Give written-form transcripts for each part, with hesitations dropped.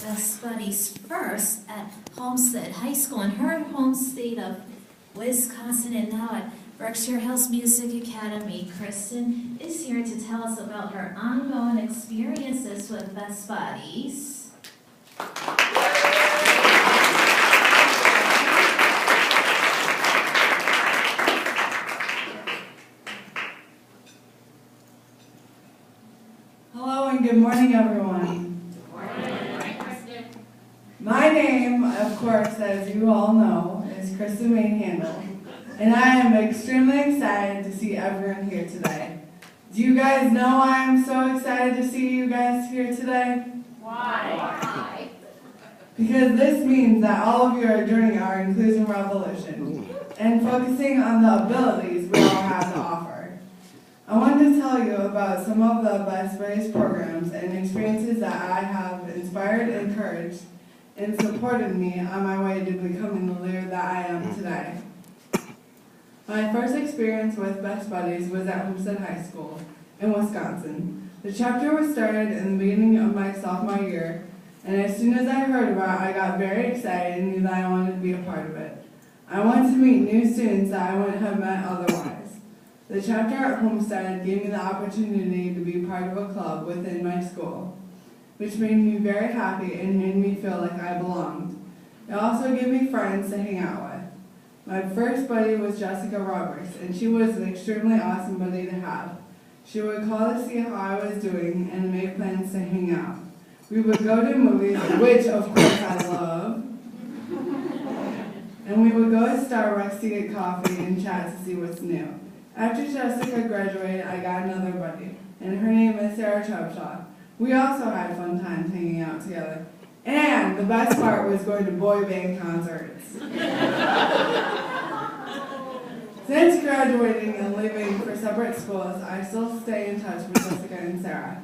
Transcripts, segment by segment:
with Best Buddies first at Homestead High School in her home state of Wisconsin, and now at Berkshire Hills Music Academy. Kristen is here to tell us about her ongoing experiences with Best Buddies. Hello and good morning, everyone. My name, of course, as you all know, is Kristen Mainhandle, and I am extremely excited to see everyone here today. Do you guys know why I'm so excited to see you guys here today? Why? Because this means that all of you are joining our inclusion revolution and focusing on the abilities we all have to offer. I wanted to tell you about some of the Best Buddies programs and experiences that I have inspired, encouraged, and supported me on my way to becoming the leader that I am today. My first experience with Best Buddies was at Homestead High School in Wisconsin. The chapter was started in the beginning of my sophomore year, and as soon as I heard about it, I got very excited and knew that I wanted to be a part of it. I wanted to meet new students that I wouldn't have met otherwise. The chapter at Homestead gave me the opportunity to be part of a club within my school, which made me very happy and made me feel like I belonged. It also gave me friends to hang out with. My first buddy was Jessica Roberts, and she was an extremely awesome buddy to have. She would call to see how I was doing and make plans to hang out. We would go to movies, which of course I love, and we would go to Starbucks to get coffee and chat to see what's new. After Jessica graduated, I got another buddy, and her name is Sarah Chubshaw. We also had fun times hanging out together. And the best part was going to boy band concerts. Since graduating and leaving for separate schools, I still stay in touch with Jessica and Sarah.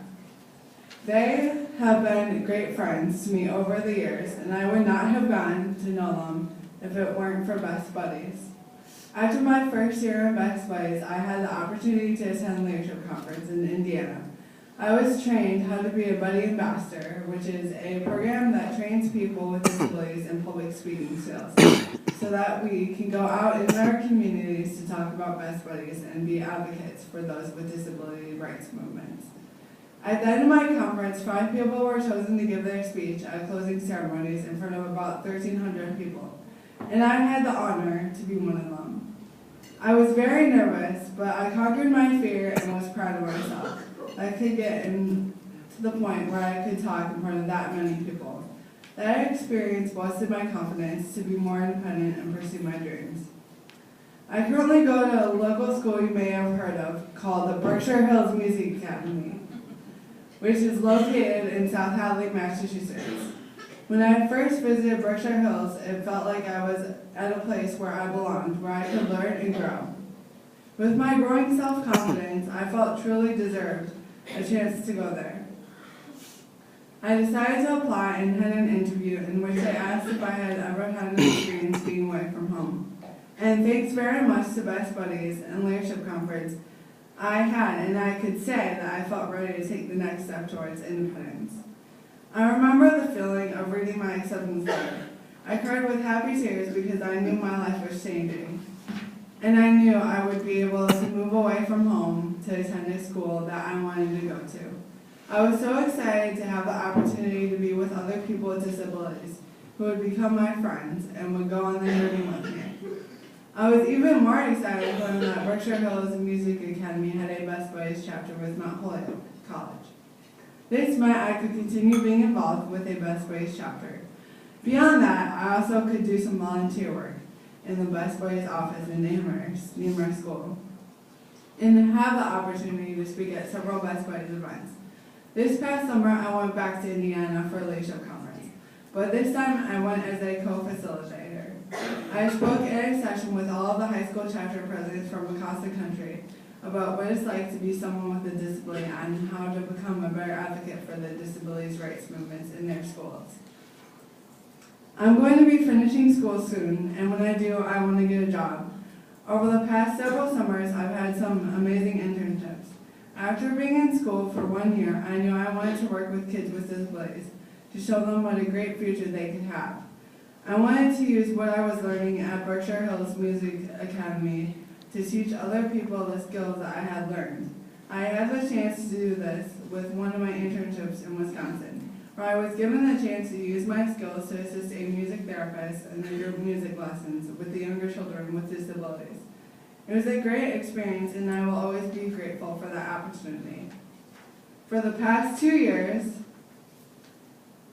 They have been great friends to me over the years, and I would not have gotten to know them if it weren't for Best Buddies. After my first year in Best Buddies, I had the opportunity to attend Leadership Conference in Indiana. I was trained how to be a Buddy Ambassador, which is a program that trains people with disabilities in public speaking skills, so that we can go out in our communities to talk about Best Buddies and be advocates for those with disability rights movements. At the end of my conference, 5 people were chosen to give their speech at closing ceremonies in front of about 1,300 people, and I had the honor to be one of them. I was very nervous, but I conquered my fear and was proud of myself. I could get to the point where I could talk in front of that many people. That experience boosted my confidence to be more independent and pursue my dreams. I currently go to a local school you may have heard of called the Berkshire Hills Music Academy, which is located in South Hadley, Massachusetts. When I first visited Berkshire Hills, it felt like I was at a place where I belonged, where I could learn and grow. With my growing self-confidence, I felt truly deserved a chance to go there. I decided to apply and had an interview in which they asked if I had ever had an experience being away from home. And thanks very much to Best Buddies and Leadership Conference, I had, and I could say that I felt ready to take the next step towards independence. I remember the feeling of reading my acceptance letter. I cried with happy tears because I knew my life was changing. And I knew I would be able to move away from home to attend a school that I wanted to go to. I was so excited to have the opportunity to be with other people with disabilities who would become my friends and would go on the journey with me. I was even more excited to learn that Berkshire Hills Music Academy had a Best Buddies chapter with Mount Holyoke College. This meant I could continue being involved with a Best Buddies chapter. Beyond that, I also could do some volunteer work in the Best Buddies office in Amherst, near my school, and have the opportunity to speak at several Best Buddies events. This past summer, I went back to Indiana for a leadership conference, but this time I went as a co-facilitator. I spoke at a session with all of the high school chapter presidents from across the country about what it's like to be someone with a disability and how to become a better advocate for the disabilities rights movements in their schools. I'm going to be finishing school soon, and when I do, I want to get a job. Over the past several summers, I've had some amazing internships. After being in school for 1 year, I knew I wanted to work with kids with disabilities, to show them what a great future they could have. I wanted to use what I was learning at Berkshire Hills Music Academy to teach other people the skills that I had learned. I had the chance to do this with one of my internships in Wisconsin, where I was given the chance to use my skills to assist a music therapist in the group music lessons with the younger children with disabilities. It was a great experience, and I will always be grateful for that opportunity. For the past 2 years,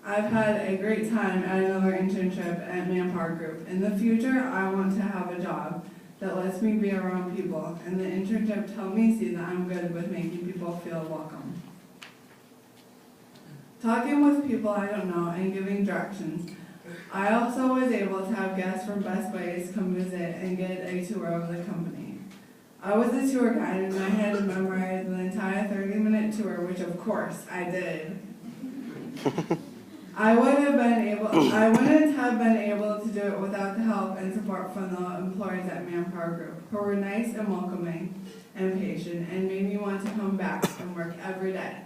I've had a great time at another internship at Manpower Group. In the future, I want to have a job that lets me be around people, and the internship helped me see that I'm good with making people feel welcome. Talking with people I don't know and giving directions. I also was able to have guests from Best Buddies come visit and get a tour of the company. I was the tour guide, and I had to memorize the entire 30-minute tour, which of course I did. I wouldn't have been able to do it without the help and support from the employees at Manpower Group, who were nice and welcoming and patient and made me want to come back and work every day.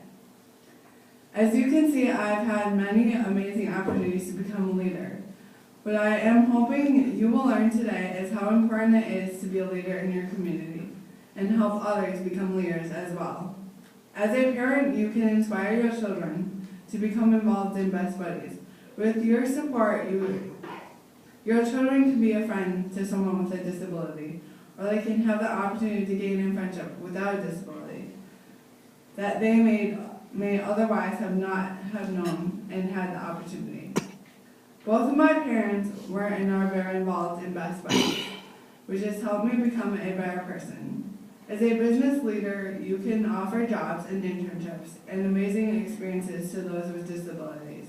As you can see, I've had many amazing opportunities to become a leader. What I am hoping you will learn today is how important it is to be a leader in your community and help others become leaders as well. As a parent, you can inspire your children to become involved in Best Buddies. With your support, your children can be a friend to someone with a disability, or they can have the opportunity to gain a friendship without a disability that they may otherwise have not have known and had the opportunity. Both of my parents were and are very involved in Best Buddies, which has helped me become a better person. As a business leader, you can offer jobs and internships and amazing experiences to those with disabilities.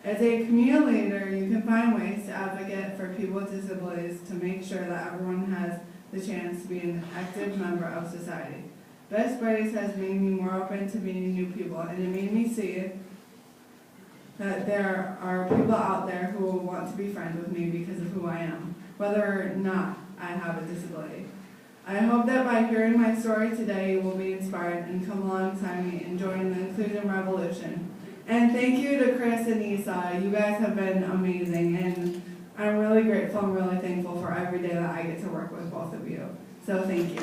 As a community leader, you can find ways to advocate for people with disabilities to make sure that everyone has the chance to be an active member of society. Best Buddies has made me more open to meeting new people, and it made me see that there are people out there who will want to be friends with me because of who I am, whether or not I have a disability. I hope that by hearing my story today, you will be inspired and come alongside me in joining the inclusion revolution. And thank you to Chris and Isa. You guys have been amazing, and I'm really grateful and really thankful for every day that I get to work with both of you. So thank you.